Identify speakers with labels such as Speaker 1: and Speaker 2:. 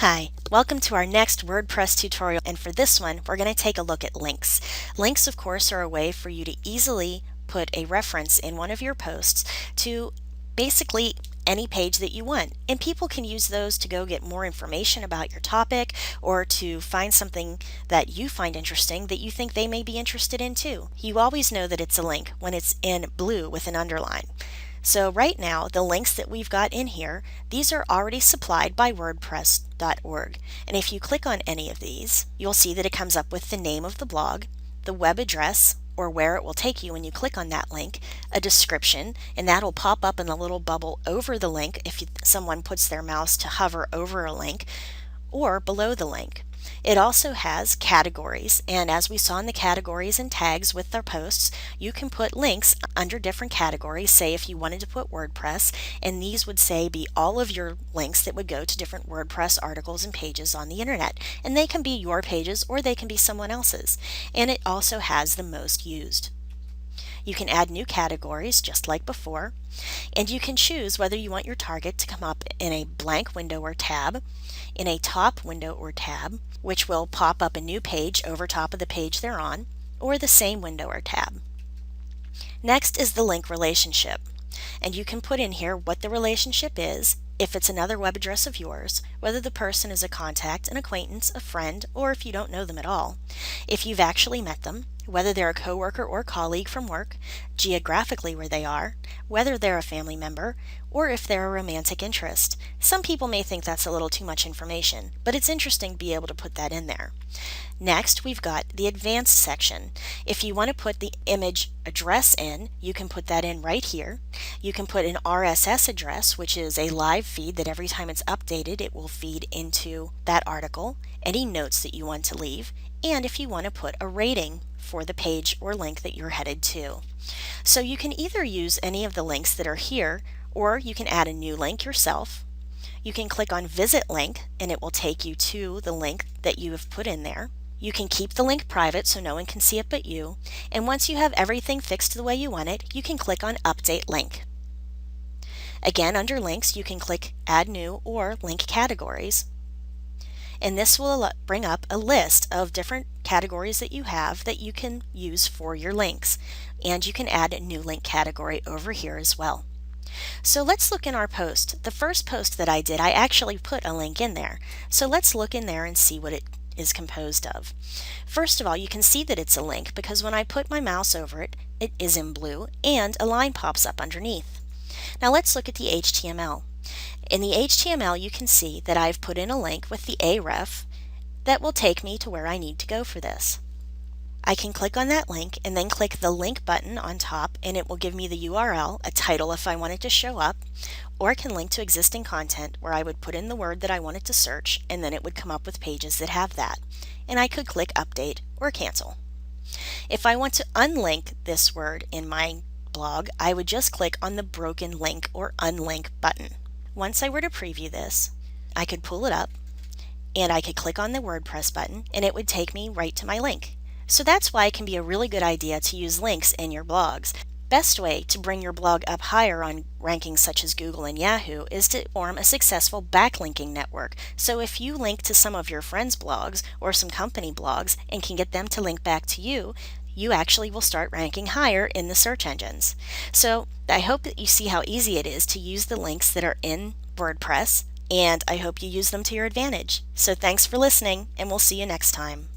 Speaker 1: Hi, welcome to our next WordPress tutorial, and for this one we're going to take a look at links. Links, of course, are a way for you to easily put a reference in one of your posts to basically any page that you want, and people can use those to go get more information about your topic or to find something that you find interesting that you think they may be interested in too. You always know that it's a link when it's in blue with an underline. So right now, the links that we've got in here, these are already supplied by WordPress.org. And if you click on any of these, you'll see that it comes up with the name of the blog, the web address, or where it will take you when you click on that link, a description, and that'll pop up in the little bubble over the link if someone puts their mouse to hover over a link, or below the link. It also has categories, and as we saw in the categories and tags with our posts, you can put links under different categories. Say if you wanted to put WordPress, and these would say be all of your links that would go to different WordPress articles and pages on the internet, and they can be your pages or they can be someone else's. And it also has the most used. You can add new categories just like before, and you can choose whether you want your target to come up in a blank window or tab, in a top window or tab, which will pop up a new page over top of the page they're on, or the same window or tab. Next is the link relationship, and you can put in here what the relationship is, if it's another web address of yours, whether the person is a contact, an acquaintance, a friend, or if you don't know them at all, if you've actually met them, whether they're a coworker or colleague from work, geographically where they are, whether they're a family member, or if they're a romantic interest. Some people may think that's a little too much information, but it's interesting to be able to put that in there. Next, we've got the advanced section. If you want to put the image address in, you can put that in right here. You can put an RSS address, which is a live feed that every time it's updated, it will feed into that article, any notes that you want to leave, and if you want to put a rating for the page or link that you're headed to. So you can either use any of the links that are here, or you can add a new link yourself. You can click on Visit Link, and it will take you to the link that you have put in there. You can keep the link private so no one can see it but you, and once you have everything fixed the way you want it, you can click on Update Link. Again, under Links, you can click Add New or Link Categories, and this will bring up a list of different categories that you have that you can use for your links, and you can add a new link category over here as well. So let's look in our post. The first post that I did, I actually put a link in there. So let's look in there and see what it is composed of. First of all, you can see that it's a link because when I put my mouse over it, it is in blue and a line pops up underneath. Now let's look at the HTML. In the HTML, you can see that I've put in a link with the href that will take me to where I need to go for this. I can click on that link and then click the link button on top, and it will give me the URL, a title if I want it to show up, or it can link to existing content where I would put in the word that I wanted to search, and then it would come up with pages that have that. And I could click update or cancel. If I want to unlink this word in my blog, I would just click on the broken link or unlink button. Once I were to preview this, I could pull it up and I could click on the WordPress button and it would take me right to my link. So that's why it can be a really good idea to use links in your blogs. Best way to bring your blog up higher on rankings such as Google and Yahoo is to form a successful backlinking network. So if you link to some of your friends' blogs or some company blogs and can get them to link back to you, you actually will start ranking higher in the search engines. So I hope that you see how easy it is to use the links that are in WordPress, and I hope you use them to your advantage. So thanks for listening, and we'll see you next time.